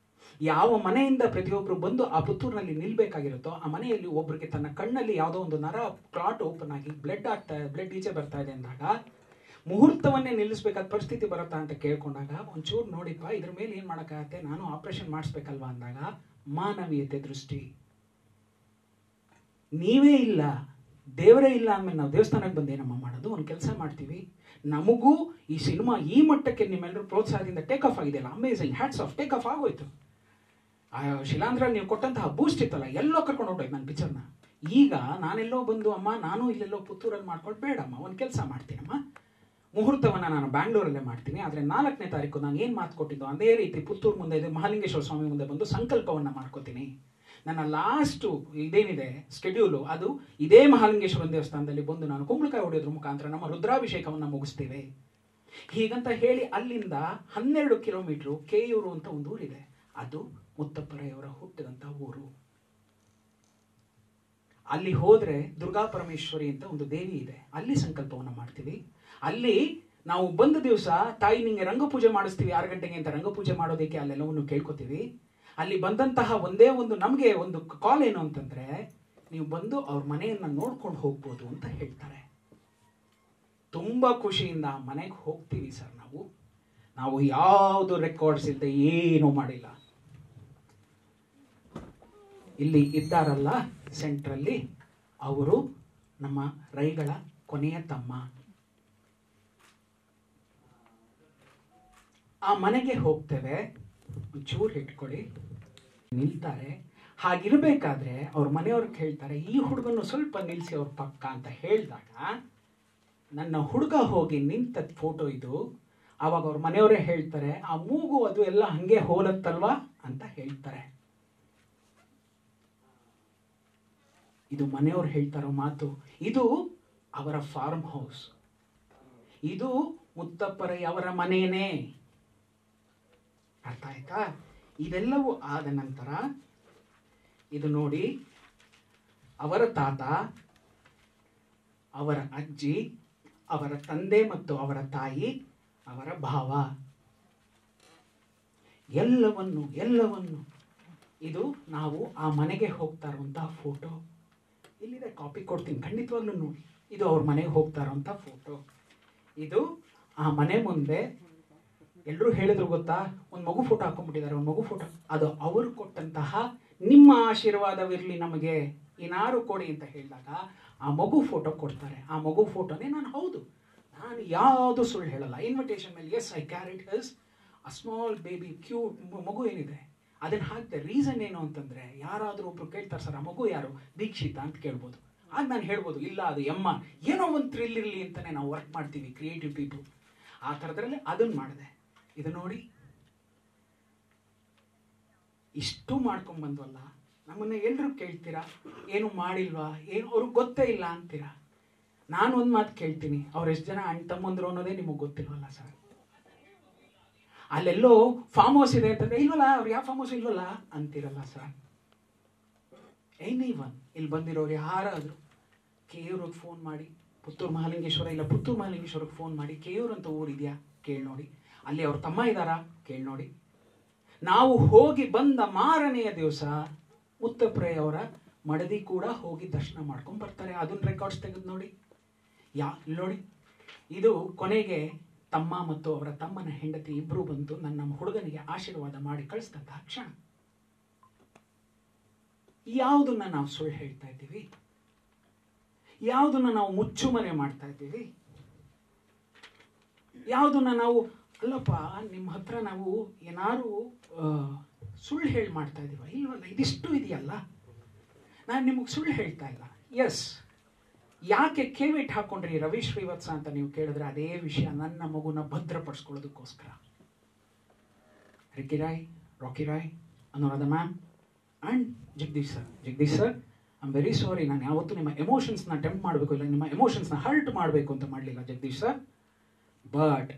ಯಾವ ಮನೆಯಿಂದ ಪ್ರತಿಯೊಬ್ಬರು ಬಂದು ಆ ಪುತ್ತೂರಿನಲ್ಲಿ ನಿಲ್ಬೇಕಾಗಿರುತ್ತೋ ಆ ಮನೆಯಲ್ಲಿ ಒಬ್ಬರಿಗೆ ತನ್ನ ಕಣ್ಣಲ್ಲಿ ಯಾವುದೋ ಒಂದು ನರ ಕ್ಲಾಟ್ ಓಪನ್ ಆಗಿ ಬ್ಲಡ್ ಈಚೆ ಬರ್ತಾ ಇದೆ ಅಂದಾಗ ಮುಹೂರ್ತವನ್ನೇ ನಿಲ್ಲಿಸಬೇಕಾದ ಪರಿಸ್ಥಿತಿ ಬರುತ್ತಾ ಅಂತ ಕೇಳ್ಕೊಂಡಾಗ ಒಂಚೂರು ನೋಡಿಪ್ಪ, ಇದ್ರ ಮೇಲೆ ಏನು ಮಾಡೋಕ್ಕಾಗತ್ತೆ, ನಾನು ಆಪರೇಷನ್ ಮಾಡಿಸ್ಬೇಕಲ್ವಾ ಅಂದಾಗ ಮಾನವೀಯತೆ ದೃಷ್ಟಿ. ನೀವೇ ಇಲ್ಲ, ದೇವರೇ ಇಲ್ಲ ಅಂದಮೇಲೆ ನಾವು ದೇವಸ್ಥಾನಕ್ಕೆ ಬಂದೇನಮ್ಮ ಮಾಡೋದು? ಒಂದು ಕೆಲಸ ಮಾಡ್ತೀವಿ, ನಮಗೂ ಈ ಸಿನಿಮಾ ಈ ಮಟ್ಟಕ್ಕೆ ನಿಮ್ಮೆಲ್ಲರೂ ಪ್ರೋತ್ಸಾಹದಿಂದ ಟೇಕ್ ಆಫ್ ಆಗಿದೆಯಲ್ಲ, amazing, hats off, take off ಆಗೋಯ್ತು. ಶಿಲಾಂಧ್ರಲ್ಲಿ ನೀವು ಕೊಟ್ಟಂತಹ ಬೂಸ್ಟ್ ಇತ್ತಲ್ಲ, ಎಲ್ಲೋ ಕರ್ಕೊಂಡು ಹೊಟ್ಟೋಯ್ತು ನನ್ನ ಪಿಕ್ಚರ್ನ. ಈಗ ನಾನೆಲ್ಲೋ ಬಂದು ಅಮ್ಮ ನಾನು ಇಲ್ಲೆಲ್ಲೋ ಪುತ್ತೂರಲ್ಲಿ ಮಾಡ್ಕೊಂಡು ಬೇಡಮ್ಮ, ಒಂದು ಕೆಲಸ ಮಾಡ್ತೀನಮ್ಮ, ಮುಹೂರ್ತವನ್ನು ನಾನು ಬ್ಯಾಂಗ್ಳೂರಲ್ಲೇ ಮಾಡ್ತೀನಿ. ಆದರೆ 4ನೇ ತಾರೀಕು ನಾನು ಏನು ಮಾತು ಕೊಟ್ಟಿದ್ದು ಅದೇ ರೀತಿ ಪುತ್ತೂರು ಮುಂದೆ ಇದೆ ಮಹಾಲಿಂಗೇಶ್ವರ ಸ್ವಾಮಿ ಮುಂದೆ ಬಂದು ಸಂಕಲ್ಪವನ್ನು ಮಾಡ್ಕೋತೀನಿ. ನನ್ನ ಲಾಸ್ಟು ಇದೇನಿದೆ ಸ್ಕೆಡ್ಯೂಲು, ಅದು ಇದೇ ಮಹಾಲಿಂಗೇಶ್ವರ ದೇವಸ್ಥಾನದಲ್ಲಿ ಬಂದು ನಾನು ಕುಂಬಳಕಾಯಿ ಹೊಡೆಯೋದ್ರ ಮುಖಾಂತರ ನಮ್ಮ ರುದ್ರಾಭಿಷೇಕವನ್ನು ಮುಗಿಸ್ತೇವೆ. ಹೀಗಂತ ಹೇಳಿ ಅಲ್ಲಿಂದ 12 ಕಿಲೋಮೀಟ್ರು ಕೆಯೂರು ಅಂತ ಒಂದು ಊರಿದೆ, ಅದು ಮುತ್ತಪ್ಪರಯ್ಯವರ ಹುಟ್ಟಿದಂಥ ಊರು. ಅಲ್ಲಿ ಹೋದರೆ ದುರ್ಗಾ ಪರಮೇಶ್ವರಿ ಅಂತ ಒಂದು ದೇವಿ ಇದೆ, ಅಲ್ಲಿ ಸಂಕಲ್ಪವನ್ನು ಮಾಡ್ತೀವಿ. ಅಲ್ಲಿ ನಾವು ಬಂದ ದಿವಸ ತಾಯಿ ನಿಂಗೆ ರಂಗಪೂಜೆ ಮಾಡಿಸ್ತೀವಿ 6 ಗಂಟೆಗೆ ಅಂತ ರಂಗಪೂಜೆ ಮಾಡೋದಕ್ಕೆ ಅಲ್ಲೆಲ್ಲವನ್ನು ಕೇಳ್ಕೊತೀವಿ. ಅಲ್ಲಿ ಬಂದಂತಹ ಒಂದೇ ಒಂದು ನಮಗೆ ಒಂದು ಕಾಲ್ ಏನು ಅಂತಂದರೆ, ನೀವು ಬಂದು ಅವ್ರ ಮನೆಯನ್ನು ನೋಡ್ಕೊಂಡು ಹೋಗ್ಬೋದು ಅಂತ ಹೇಳ್ತಾರೆ. ತುಂಬ ಖುಷಿಯಿಂದ ಮನೆಗೆ ಹೋಗ್ತೀವಿ ಸರ್. ನಾವು ಯಾವುದು ರೆಕಾರ್ಡ್ಸ್ ಇಲ್ಲದೆ ಏನೂ ಮಾಡಿಲ್ಲ. ಇಲ್ಲಿ ಇದ್ದಾರಲ್ಲ ಸೆಂಟ್ರಲ್ಲಿ, ಅವರು ನಮ್ಮ ರೈಗಳ ಕೊನೆಯ ತಮ್ಮ. ಆ ಮನೆಗೆ ಹೋಗ್ತೇವೆ, ಒಂಚೂರು ಇಟ್ಕೊಳ್ಳಿ, ನಿಲ್ತಾರೆ. ಹಾಗಿರಬೇಕಾದ್ರೆ ಅವ್ರ ಮನೆಯವ್ರಿಗೆ ಹೇಳ್ತಾರೆ, ಈ ಹುಡುಗನ್ನು ಸ್ವಲ್ಪ ನಿಲ್ಲಿಸಿ ಅವ್ರ ಪಕ್ಕ ಅಂತ ಹೇಳಿದಾಗ ನನ್ನ ಹುಡುಗ ಹೋಗಿ ನಿಂತ ಫೋಟೋ ಇದು. ಆವಾಗ ಅವ್ರ ಮನೆಯವರೇ ಹೇಳ್ತಾರೆ, ಆ ಮೂಗು ಅದು ಎಲ್ಲ ಹಂಗೆ ಹೋಲತ್ತಲ್ವಾ ಅಂತ ಹೇಳ್ತಾರೆ. ಇದು ಮನೆಯವ್ರು ಹೇಳ್ತಾರೋ ಮಾತು. ಇದು ಅವರ ಫಾರ್ಮ್ ಹೌಸ್, ಇದು ಮುತ್ತಪ್ಪರಯ್ಯ ಅವರ ಮನೇನೇ. ಅರ್ಥ ಆಯ್ತಾ? ಇದೆಲ್ಲವೂ ಆದ ನಂತರ ಇದು ನೋಡಿ, ಅವರ ತಾತ, ಅವರ ಅಜ್ಜಿ, ಅವರ ತಂದೆ ಮತ್ತು ಅವರ ತಾಯಿ, ಅವರ ಭಾವ, ಎಲ್ಲವನ್ನು ಇದು ನಾವು ಆ ಮನೆಗೆ ಹೋಗ್ತಾ ಇರುವಂತಹ ಫೋಟೋ. ಇಲ್ಲಿದೆ, ಕಾಪಿ ಕೊಡ್ತೀನಿ, ಖಂಡಿತವಾಗ್ಲೂ ನೋಡಿ. ಇದು ಅವ್ರ ಮನೆಗೆ ಹೋಗ್ತಾ ಇರೋಂಥ ಫೋಟೋ. ಇದು ಆ ಮನೆ ಮುಂದೆ ಎಲ್ಲರೂ ಹೇಳಿದ್ರು ಗೊತ್ತಾ, ಒಂದು ಮಗು ಫೋಟೋ ಹಾಕೊಂಡ್ಬಿಟ್ಟಿದ್ದಾರೆ, ಒಂದು ಮಗು ಫೋಟೋ. ಅದು ಅವರು ಕೊಟ್ಟಂತಹ ನಿಮ್ಮ ಆಶೀರ್ವಾದವಿರಲಿ ನಮಗೆ ಏನಾರು ಕೊಡಿ ಅಂತ ಹೇಳಿದಾಗ ಆ ಮಗು ಫೋಟೋ ಕೊಡ್ತಾರೆ. ಆ ಮಗು ಫೋಟೋನೇ ನಾನು ಹೌದು, ನಾನು ಯಾವುದು ಸುಳ್ಳು ಹೇಳಲ್ಲ. ಇನ್ವಿಟೇಷನ್ ಮೇಲೆ yes I carried his a small baby cute ಮಗು ಏನಿದೆ ಅದನ್ನು ಹಾಕಿದೆ. ರೀಸನ್ ಏನು ಅಂತಂದರೆ, ಯಾರಾದರೂ ಒಬ್ರು ಕೇಳ್ತಾರೆ ಸರ್ ಆ ಮಗು ಯಾರು, ದೀಕ್ಷಿತ ಅಂತ ಕೇಳ್ಬೋದು. ಆಗ ನಾನು ಹೇಳ್ಬೋದು ಇಲ್ಲ ಅದು ಎಮ್ಮ, ಏನೋ ಒಂದು ಥ್ರಿಲ್ ಇರಲಿ ಅಂತಲೇ ನಾವು ವರ್ಕ್ ಮಾಡ್ತೀವಿ ಕ್ರಿಯೇಟಿವ್ ಪೀಪಲ್. ಆ ಥರದ್ರಲ್ಲಿ ಅದನ್ನು ಮಾಡಿದೆ. ಇದು ನೋಡಿ, ಇಷ್ಟು ಮಾಡ್ಕೊಂಡ್ಬಂದ್ವಲ್ಲ, ನಮ್ಮನ್ನ ಎಲ್ಲರೂ ಕೇಳ್ತೀರಾ ಏನು ಮಾಡಿಲ್ವಾ, ಏನು ಅವ್ರಿಗೆ ಗೊತ್ತೇ ಇಲ್ಲ ಅಂತೀರಾ. ನಾನು ಒಂದು ಮಾತು ಕೇಳ್ತೀನಿ, ಅವ್ರು ಎಷ್ಟು ಜನ ಅಣ್ಣ ತಮ್ಮಂದ್ರು ಅನ್ನೋದೇ ನಿಮಗೆ ಗೊತ್ತಿಲ್ವಲ್ಲ ಸರ್. ಅಲ್ಲೆಲ್ಲೋ ಫಾರ್ಮ್ ಹೌಸ್ ಇದೆ ಅಂತಂದ್ರೆ ಇಲ್ವಲ್ಲ, ಅವ್ರು ಯಾವ ಫಾರ್ಮ್ ಹೌಸ್ ಇಲ್ವಲ್ಲ ಅಂತೀರಲ್ಲ ಸರ್. ಎನಿವನ್ ಇಲ್ಲಿ ಬಂದಿರೋರು ಯಾರಾದರೂ ಕೆಯೂರಿಗೆ ಫೋನ್ ಮಾಡಿ, ಪುತ್ತೂರು ಮಹಾಲಿಂಗೇಶ್ವರ ಇಲ್ಲ ಪುತ್ತೂರು ಮಹಾಲಿಂಗೇಶ್ವರಕ್ಕೆ ಫೋನ್ ಮಾಡಿ ಕೆಯೂರ್ ಅಂತ ಊರಿದೆಯಾ ಕೇಳಿ ನೋಡಿ, ಅಲ್ಲಿ ಅವ್ರ ತಮ್ಮ ಇದ್ದಾರಾ ಕೇಳಿ ನೋಡಿ. ನಾವು ಹೋಗಿ ಬಂದ ಮಾರನೆಯ ದಿವಸ ಮುತ್ತಪ್ರಯ್ಯ ಅವರ ಮಡದಿ ಕೂಡ ಹೋಗಿ ದರ್ಶನ ಮಾಡ್ಕೊಂಡು ಬರ್ತಾರೆ. ಅದನ್ನ ರೆಕಾರ್ಡ್ಸ್ ತೆಗೆದು ನೋಡಿ. ನೋಡಿ, ಇದು ಕೊನೆಗೆ ತಮ್ಮ ಮತ್ತು ಅವರ ತಮ್ಮನ ಹೆಂಡತಿ ಇಬ್ಬರು ಬಂದು ನನ್ನ ಹುಡುಗನಿಗೆ ಆಶೀರ್ವಾದ ಮಾಡಿ ಕಳಿಸಿದಂತಹ ಕ್ಷಣ. ಯಾವುದನ್ನ ನಾವು ಸುಳ್ಳು ಹೇಳ್ತಾ ಇದ್ದೀವಿ, ಯಾವುದನ್ನ ನಾವು ಮುಚ್ಚುಮರೆ ಮಾಡ್ತಾ ಇದ್ದೀವಿ, ಯಾವುದನ್ನ ನಾವು ಅಲ್ಲಪ್ಪ ನಿಮ್ಮ ಹತ್ರ ನಾವು ಏನಾರು ಸುಳ್ಳು ಹೇಳಿ ಮಾಡ್ತಾ ಇದ್ದೀವ ಇಲ್ವಲ್ಲ, ಇದಿಷ್ಟು ಇದೆಯಲ್ಲ. ನಾನು ನಿಮಗೆ ಸುಳ್ಳು ಹೇಳ್ತಾ ಇಲ್ಲ. ಎಸ್, ಯಾಕೆ ಕೇವಿಟ್ ಹಾಕೊಂಡ್ರಿ ರವಿ ಶ್ರೀವತ್ಸ ಅಂತ ನೀವು ಕೇಳಿದ್ರೆ ಅದೇ ವಿಷಯ, ನನ್ನ ಮಗುನ ಭದ್ರಪಡಿಸ್ಕೊಳ್ಳೋದಕ್ಕೋಸ್ಕರ. Ricky Rai, Rocky Rai, Anuradha ma'am and Jagadish sir, I am very sorry. ನಾನು ಯಾವತ್ತೂ ನಿಮ್ಮ ಎಮೋಷನ್ಸ್ನ ಟೆಂಪ್ಟ್ ಮಾಡಬೇಕು ಇಲ್ಲ, ನಿಮ್ಮ ಎಮೋಷನ್ಸ್ನ ಹರ್ಟ್ ಮಾಡಬೇಕು ಅಂತ ಮಾಡಲಿಲ್ಲ ಜಗದೀಶ್ ಸರ್. ಬಟ್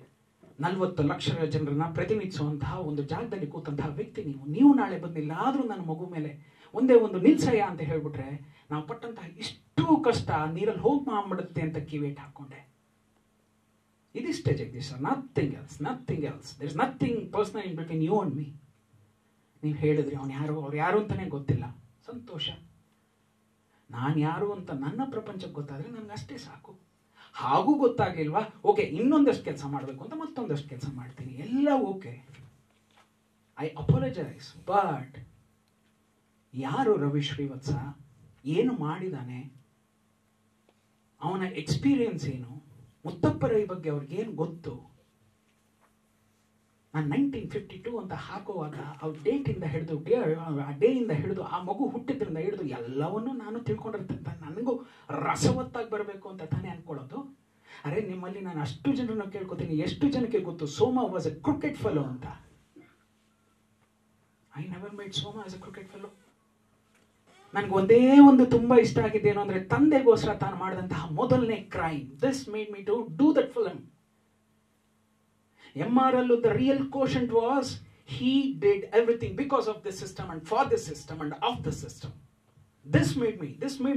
40 ಲಕ್ಷ ಜನರನ್ನ ಪ್ರತಿನಿಧಿಸುವಂತಹ ಒಂದು ಜಾಗದಲ್ಲಿ ಕೂತಂತಹ ವ್ಯಕ್ತಿ ನೀವು ನಾಳೆ ಬಂದಿಲ್ಲ ಆದರೂ ನನ್ನ ಮಗು ಮೇಲೆ ಒಂದೇ ಒಂದು ನಿಲ್ಸಯ್ಯ ಅಂತ ಹೇಳ್ಬಿಟ್ರೆ ನಾವು ಪಟ್ಟಂತಹ ಇಷ್ಟು ಕಷ್ಟ ನೀರಲ್ಲಿ ಹೋಗಿ ಮಾಡ್ಬಿಡುತ್ತೆ ಅಂತ ಕಿವೇಟ್ ಹಾಕೊಂಡೆ. ಇದಿಷ್ಟೇ Jagadish sir, nothing else. There is nothing personal in between you and me. ನೀವು ಹೇಳಿದ್ರಿ ಅವ್ರು ಯಾರು ಅಂತಾನೆ ಗೊತ್ತಿಲ್ಲ, ಸಂತೋಷ. ನಾನು ಯಾರು ಅಂತ ನನ್ನ ಪ್ರಪಂಚಕ್ಕೆ ಗೊತ್ತಾದರೆ ನನಗೆ ಅಷ್ಟೇ ಸಾಕು. ಹಾಗೂ ಗೊತ್ತಾಗ್ಲಿಲ್ವಾ, ಓಕೆ ಇನ್ನೊಂದಷ್ಟು ಕೆಲಸ ಮಾಡಬೇಕು ಅಂತ ಮತ್ತೊಂದಷ್ಟು ಕೆಲಸ ಮಾಡ್ತೀನಿ, ಎಲ್ಲ ಓಕೆ, ಐ ಅಪಾಲಜೈಸ್. ಬಟ್ ಯಾರು ರವಿ ಶ್ರೀವತ್ಸ, ಏನು ಮಾಡಿದಾನೆ, ಅವನ ಎಕ್ಸ್ಪೀರಿಯನ್ಸ್ ಏನು, ಮುತ್ತಪ್ಪರೈ ಬಗ್ಗೆ ಅವ್ರಿಗೇನು ಗೊತ್ತು. ನಾನು 1952 ಅಂತ ಹಾಕುವಾಗ ಅವ್ರ ಡೇಟಿಂದ ಹಿಡಿದು ಆ ಡೇಯಿಂದ ಹಿಡಿದು ಆ ಮಗು ಹುಟ್ಟಿದ್ರಿಂದ ಹಿಡಿದು ಎಲ್ಲವನ್ನೂ ನಾನು ತಿಳ್ಕೊಂಡಿರ್ತಂತ ನನಗೂ ರಸವತ್ತಾಗಿ ಬರಬೇಕು ಅಂತ ತಾನೇ ಅನ್ಕೊಳ್ಳೋದು. ಅರೆ ನಿಮ್ಮಲ್ಲಿ ನಾನು ಅಷ್ಟು ಜನರನ್ನ ಕೇಳ್ಕೊತೀನಿ, ಎಷ್ಟು ಜನಕ್ಕೆ ಗೊತ್ತು ಸೋಮ ವಾಸ್ ಎ ಕ್ರಿಕೆಟ್ ಫೆಲೋ ಅಂತ? I never made Soma as A cricket fellow. ನನಗೆ ಒಂದೇ ಒಂದು ತುಂಬ ಇಷ್ಟ ಆಗಿದ್ದೇನು ಅಂದರೆ ತಂದೆಗೋಸ್ಕರ ತಾನು ಮಾಡಿದಂತಹ ಮೊದಲನೇ crime. This made me to do that film. MRL, the real quotient was he did everything because of this system and for this system and of the system. This made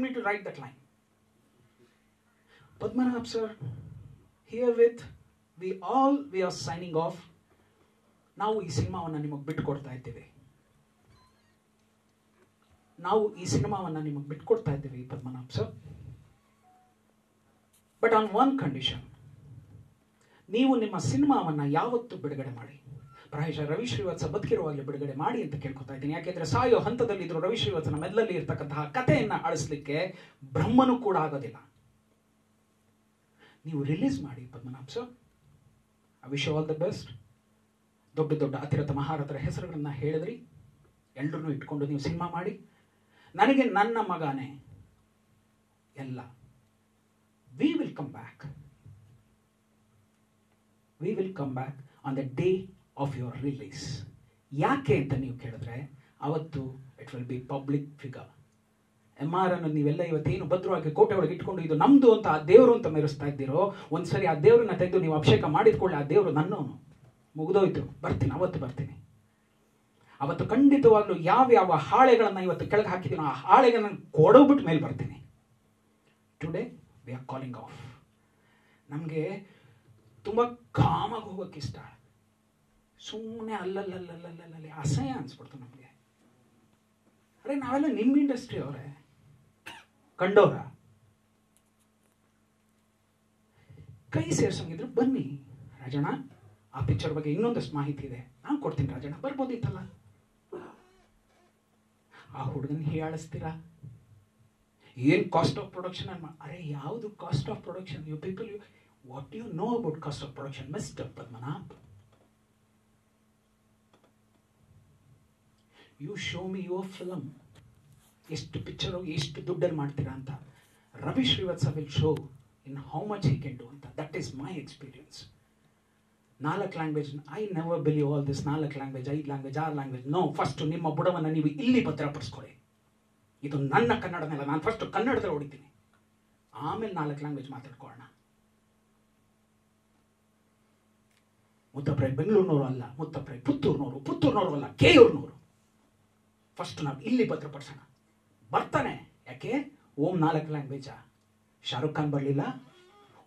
me to write that line. Padmanabh sir, herewith we are signing off. ನಾವು ಈ ಸಿನಿಮಾವನ್ನು ನಿಮಗೆ ಬಿಟ್ಟುಕೊಡ್ತಾ ಇದ್ದೀವಿ. Padmanabh sir. But on one condition, ನೀವು ನಿಮ್ಮ ಸಿನಿಮಾವನ್ನು ಯಾವತ್ತೂ ಬಿಡುಗಡೆ ಮಾಡಿ. ಪ್ರಾಯಶಃ ರವಿ ಶ್ರೀವತ್ಸ ಬದುಕಿರುವಾಗಲೇ ಬಿಡುಗಡೆ ಮಾಡಿ ಅಂತ ಕೇಳ್ಕೊತಾ ಇದ್ದೀನಿ. ಯಾಕೆಂದ್ರೆ ಸಾಯೋ ಹಂತದಲ್ಲಿ ಇದ್ರು ರವಿ ಶ್ರೀವತ್ಸನ ಮೆಲ್ಲಲ್ಲಿ ಇರ್ತಕ್ಕಂತಹ ಕಥೆಯನ್ನು ಅಳಿಸ್ಲಿಕ್ಕೆ ಬ್ರಹ್ಮನೂ ಕೂಡ ಆಗೋದಿಲ್ಲ. ನೀವು ರಿಲೀಸ್ ಮಾಡಿ Padmanabh sir. I wish all the best. ದೊಡ್ಡ ದೊಡ್ಡ ಅತಿರಥ ಮಹಾರಥರ ಹೆಸರುಗಳನ್ನ ಹೇಳಿದ್ರಿ, ಎಲ್ಲರನ್ನೂ ಇಟ್ಕೊಂಡು ನೀವು ಸಿನಿಮಾ ಮಾಡಿ. ನನಗೆ ನನ್ನ ಮಗನೇ ಎಲ್ಲ. We will come back on the day of your release. ಯಾಕೆ ಅಂತ ನೀವು ಕೇಳಿದ್ರೆ ಅವತ್ತು it will be public figure. MR ಅನ್ನು ನೀವೆಲ್ಲ ಇವತ್ತೇನು ಭದ್ರವಾಗಿ ಕೋಟೆ ಒಳಗೆ ಇಟ್ಕೊಂಡು ಇದು ನಮ್ದು ಅಂತ ಆ ದೇವರು ಅಂತ ಮೆರೆಸ್ತಾ ಇದ್ದೀರೋ, ಒಂದ್ಸರಿ ಆ ದೇವ್ರನ್ನ ತೆಗೆದು ನೀವು ಅಭಿಷೇಕ ಮಾಡಿದ್ಕೊಳ್ಳಿ, ಆ ದೇವರು ನನ್ನವನು, ಮುಗಿದೋಯ್ತು, ಬರ್ತೀನಿ, ಅವತ್ತು ಬರ್ತೀನಿ. ಅವತ್ತು ಖಂಡಿತವಾಗ್ಲೂ ಯಾವ್ಯಾವ ಹಾಳೆಗಳನ್ನು ಇವತ್ತು ಕೆಳಗೆ ಹಾಕಿದ್ದೀನೋ ಆ ಹಾಳೆಗಳನ್ನು ಕೊಡೋಬಿಟ್ಟು ಮೇಲೆ ಬರ್ತೀನಿ. Today we are calling of. ನಮಗೆ ತುಂಬ ಕಾಮಾಗಿ ಹೋಗೋಕೆ ಇಷ್ಟ, ಸುಮ್ಮನೆ ಅಲ್ಲಲ್ಲಿ ಅಸಹ್ಯ ಅನ್ಸ್ಬಿಡ್ತು ನಮಗೆ. ಅರೆ ನಾವೆಲ್ಲ ನಿಮ್ಮ ಇಂಡಸ್ಟ್ರಿ ಅವರೇ, ಕಂಡೋರ, ಕೈ ಸೇರ್ಸಂಗಿದ್ರು ಬನ್ನಿ ರಾಜಣ್ಣ, ಆ ಪಿಕ್ಚರ್ ಬಗ್ಗೆ ಇನ್ನೊಂದಷ್ಟು ಮಾಹಿತಿ ಇದೆ ನಾನು ಕೊಡ್ತೀನಿ ರಾಜಣ್ಣ, ಬರ್ಬೋದಿತ್ತಲ್ಲ. ಆ ಹುಡುಗನ ಹೀಯಾಳಿಸ್ತೀರಾ? ಏನು ಕಾಸ್ಟ್ ಆಫ್ ಪ್ರೊಡಕ್ಷನ್ ಅನ್ನ, ಅರೆ ಯಾವುದು cost of production? You people, you what you know about cost of production? Mister Padmanabh, you show me your film, ಎಷ್ಟು ಪಿಕ್ಚರು ಎಷ್ಟು ದುಡ್ಡಲ್ಲಿ ಮಾಡ್ತೀರಾ ಅಂತ. Ravi Srivatsa will show in how much he can do ಅಂತ. That is my experience. 4 language, I never believe all this 4 language, 5 language, 6 language. No, first ನಿಮ್ಮ ಬುಡವನ್ನು ನೀವು ಇಲ್ಲಿ ಭದ್ರಪಡಿಸ್ಕೊಳ್ಳಿ. ಇದು ನನ್ನ ಕನ್ನಡನೆಲ್ಲ, ನಾನು ಫಸ್ಟ್ ಕನ್ನಡದಲ್ಲಿ ಹೊಡಿತೀನಿ, ಆಮೇಲೆ 4 ಲ್ಯಾಂಗ್ವೇಜ್ ಮಾತಾಡ್ಕೊಳ್ಳೋಣ. ಮುತ್ತಪ್ರೈ ಬೆಂಗಳೂರಿನವರು ಅಲ್ಲ, ಮುತ್ತಪ್ರೈ ಪುತ್ತೂರಿನವರು, ಪುತ್ತೂರಿನವರು ಅಲ್ಲ, ಕೇಯೂರಿನವರು. ಫಸ್ಟ್ ನಾವು ಇಲ್ಲಿ ಭದ್ರಪಡಿಸೋಣ. ಬರ್ತಾನೆ, ಯಾಕೆ? ಓಂ 4 ಲ್ಯಾಂಗ್ವೇಜಾ? ಶಾರುಖ್ ಖಾನ್ ಬರಲಿಲ್ಲ,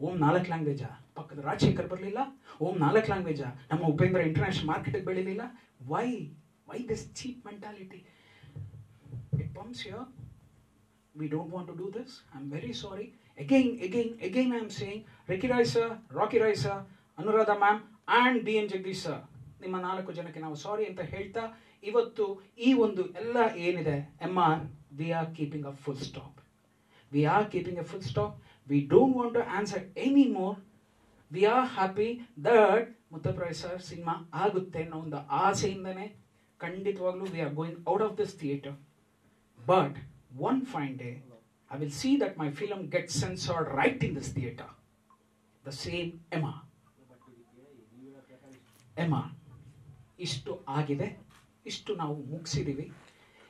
ಓಂ 4 ಲ್ಯಾಂಗ್ವೇಜಾ? ಪಕ್ಕದ ರಾಜಶೇಖರ್ ಬರಲಿಲ್ಲ, ಓಂ 4 ಲ್ಯಾಂಗ್ವೇಜಾ? ನಮ್ಮ ಉಪೇಂದ್ರ ಇಂಟರ್ನ್ಯಾಷನಲ್ ಮಾರ್ಕೆಟಿಗೆ ಬೆಳೀಲಿಲ್ಲ. Why this cheap mentality? It pumps here. We don't want to do this. I'm very sorry. Again I am saying, Ricky Rai sir, Rocky Rai sir, Anuradha ma'am and B.N. Jagdish sir, ನಿಮ್ಮ 4 ಜನಕ್ಕೆ ನಾವು ಸಾರಿ ಅಂತ ಹೇಳ್ತಾ, ಇವತ್ತು ಈ ಒಂದು ಎಲ್ಲ ಏನಿದೆ MR, we are keeping a full stop. We are keeping a full stop. We don't want to answer anymore. We are happy that ಮುತ್ತಪ್ರಾಯ್ sir cinema ಆಗುತ್ತೆ ಅನ್ನೋ ಒಂದು ಆಸೆಯಿಂದನೇ ಖಂಡಿತವಾಗ್ಲೂ we are going out of this theater. But one fine day, I will see that my film gets censored right in this theater. The same Emma. ಇಷ್ಟು ಆಗಿದೆ, ಇಷ್ಟು ನಾವು ಮುಗಿಸಿದ್ದೀವಿ.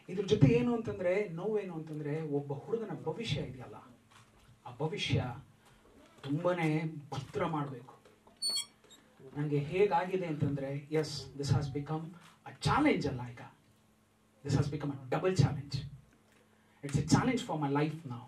ಇದ್ರ ಜೊತೆ ಏನು ಅಂತಂದರೆ, ನೋವೇನು ಅಂತಂದರೆ, ಒಬ್ಬ ಹುಡುಗನ ಭವಿಷ್ಯ ಇದೆಯಲ್ಲ, ಆ ಭವಿಷ್ಯ ತುಂಬಾ ಭದ್ರ ಮಾಡಬೇಕು. ನನಗೆ ಹೇಗಾಗಿದೆ ಅಂತಂದರೆ, yes, this has become a challenge ಅಲ್ಲ, ಈಗ this has become a double challenge. It's a challenge for my life now.